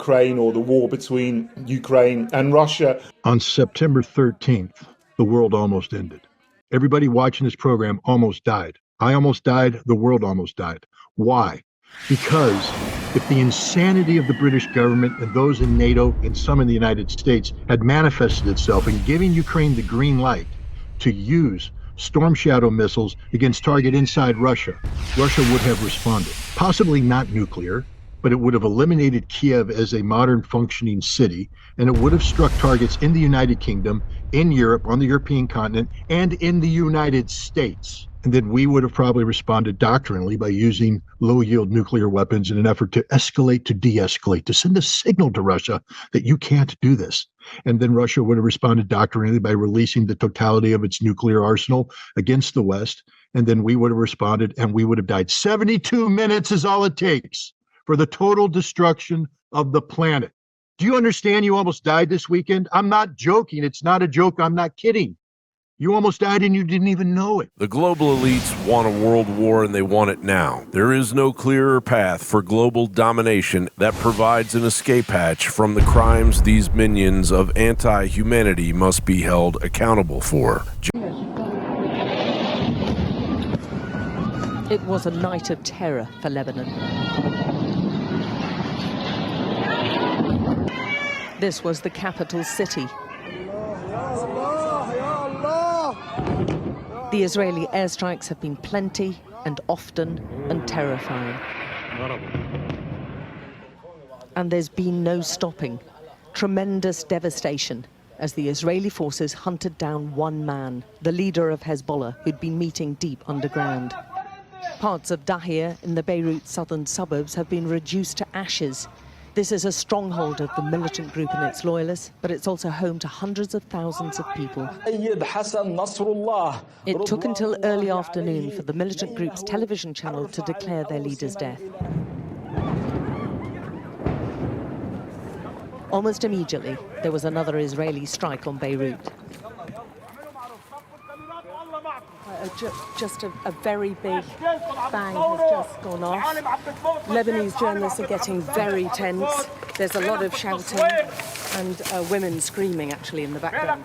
Ukraine or the war between Ukraine and Russia. On September 13th, the world almost ended. Everybody watching this program almost died. I almost died. The world almost died. Why? Because if the insanity of the British government and those in NATO and some in the United States had manifested itself in giving Ukraine the green light to use Storm Shadow missiles against target inside Russia, Russia would have responded. Possibly not nuclear, but it would have eliminated Kiev as a modern functioning city, and it would have struck targets in the United Kingdom, in Europe, on the European continent, and in the United States. And then we would have probably responded doctrinally by using low-yield nuclear weapons in an effort to escalate, to de-escalate, to send a signal to Russia that you can't do this. And then Russia would have responded doctrinally by releasing the totality of its nuclear arsenal against the West. And then we would have responded and we would have died. 72 minutes is all it takes for the total destruction of the planet. Do you understand you almost died this weekend? I'm not joking. It's not a joke. I'm not kidding. You almost died and you didn't even know it. The global elites want a world war and they want it now. There is no clearer path for global domination that provides an escape hatch from the crimes these minions of anti-humanity must be held accountable for. It was a night of terror for Lebanon. This was the capital city. The Israeli airstrikes have been plenty and often and terrifying. And there's been no stopping. Tremendous devastation as the Israeli forces hunted down one man, the leader of Hezbollah, who'd been meeting deep underground. Parts of Dahir in the Beirut southern suburbs have been reduced to ashes. This is a stronghold of the militant group and its loyalists, but it's also home to hundreds of thousands of people. It took until early afternoon for the militant group's television channel to declare their leader's death. Almost immediately, there was another Israeli strike on Beirut. Just a very big bang has just gone off. Lebanese journalists are getting very tense. There's a lot of shouting and women screaming actually in the background.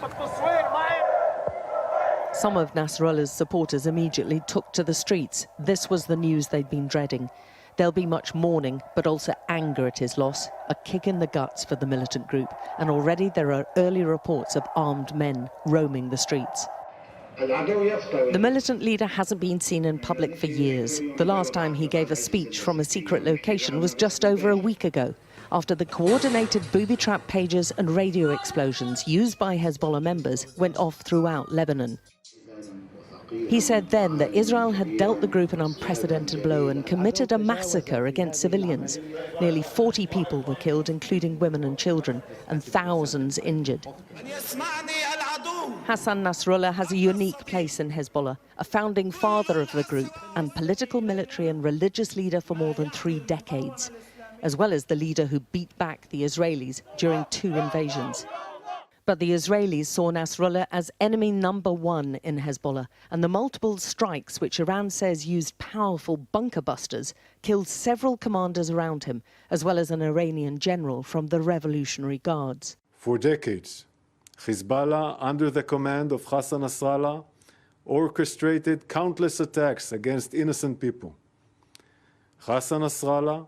Some of Nasrallah's supporters immediately took to the streets. This was the news they'd been dreading. There'll be much mourning, but also anger at his loss, a kick in the guts for the militant group. And already there are early reports of armed men roaming the streets. The militant leader hasn't been seen in public for years. The last time he gave a speech from a secret location was just over a week ago, after the coordinated booby-trap pages and radio explosions used by Hezbollah members went off throughout Lebanon. He said then that Israel had dealt the group an unprecedented blow and committed a massacre against civilians. Nearly 40 people were killed, including women and children, and thousands injured. Hassan Nasrallah has a unique place in Hezbollah, a founding father of the group and political, military and religious leader for more than 3 decades, as well as the leader who beat back the Israelis during 2 invasions. But the Israelis saw Nasrallah as enemy number 1 in Hezbollah, and the multiple strikes which Iran says used powerful bunker busters killed several commanders around him, as well as an Iranian general from the Revolutionary Guards. For decades, Hezbollah, under the command of Hassan Nasrallah, orchestrated countless attacks against innocent people. Hassan Nasrallah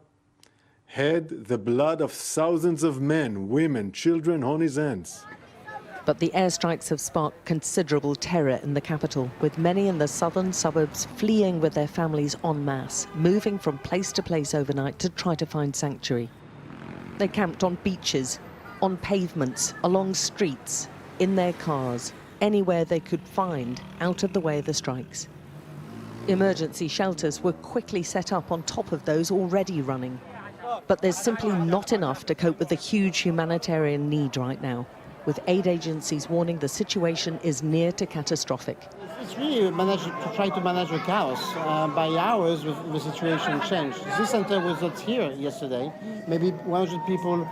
had the blood of thousands of men, women, children on his hands. But the airstrikes have sparked considerable terror in the capital, with many in the southern suburbs fleeing with their families en masse, moving from place to place overnight to try to find sanctuary. They camped on beaches, on pavements, along streets, in their cars, anywhere they could find out of the way of the strikes. Emergency shelters were quickly set up on top of those already running. But there's simply not enough to cope with the huge humanitarian need right now, with aid agencies warning the situation is near to catastrophic. It's really try to manage the chaos. By hours, the situation changed. This center was not here yesterday. Maybe 100 people,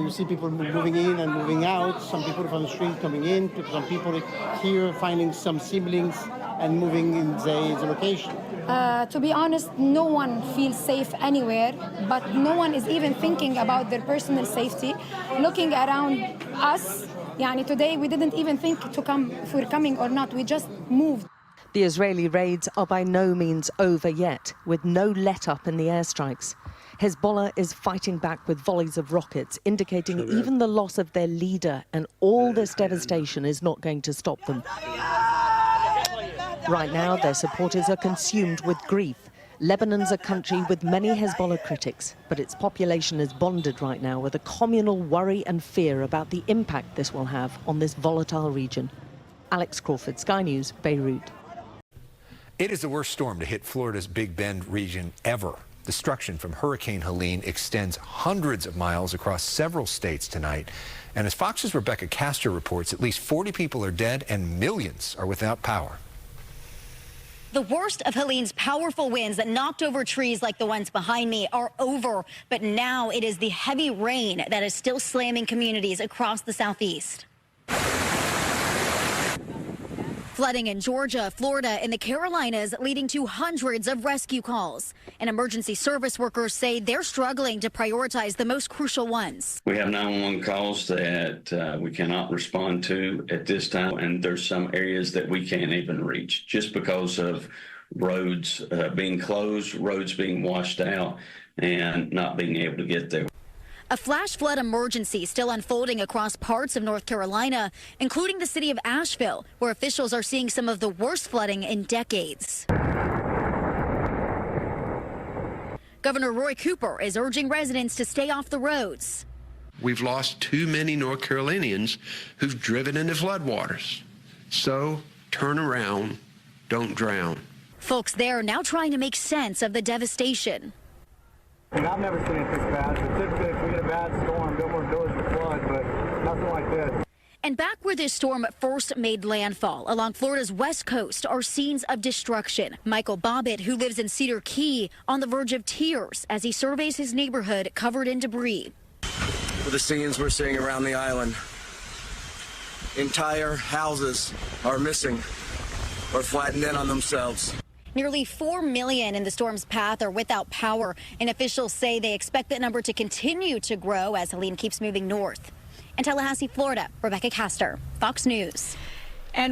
you see people moving in and moving out, some people from the street coming in, some people here finding some siblings and moving in the location. To be honest, no one feels safe anywhere, but no one is even thinking about their personal safety. Looking around us, today we didn't even think if we're coming or not. We just moved. The Israeli raids are by no means over yet, with no let-up in the airstrikes. Hezbollah is fighting back with volleys of rockets, indicating even the loss of their leader and all this devastation is not going to stop them. Right now, their supporters are consumed with grief. Lebanon's a country with many Hezbollah critics, but its population is bonded right now with a communal worry and fear about the impact this will have on this volatile region. Alex Crawford, Sky News, Beirut. It is the worst storm to hit Florida's Big Bend region ever. Destruction from Hurricane Helene extends hundreds of miles across several states tonight. And as Fox's Rebecca Castor reports, at least 40 people are dead and millions are without power. The worst of Helene's powerful winds that knocked over trees like the ones behind me are over, but now it is the heavy rain that is still slamming communities across the southeast. Flooding in Georgia, Florida, and the Carolinas leading to hundreds of rescue calls. And emergency service workers say they're struggling to prioritize the most crucial ones. We have 911 calls that we cannot respond to at this time, and there's some areas that we can't even reach just because of roads being closed, roads being washed out, and not being able to get there. A flash flood emergency still unfolding across parts of North Carolina, including the city of Asheville, where officials are seeing some of the worst flooding in decades. Governor Roy Cooper is urging residents to stay off the roads. We've lost too many North Carolinians who've driven into floodwaters. So turn around, don't drown. Folks there now trying to make sense of the devastation. And I've never seen it this bad. So typically, if we get a bad storm, Gilmore Village will flood, but nothing like this. And back where this storm first made landfall, along Florida's west coast, are scenes of destruction. Michael Bobbitt, who lives in Cedar Key, on the verge of tears as he surveys his neighborhood covered in debris. For the scenes we're seeing around the island, entire houses are missing or flattened in on themselves. Nearly 4 million in the storm's path are without power, and officials say they expect that number to continue to grow as Helene keeps moving north. In Tallahassee, Florida, Rebecca Castor, Fox News.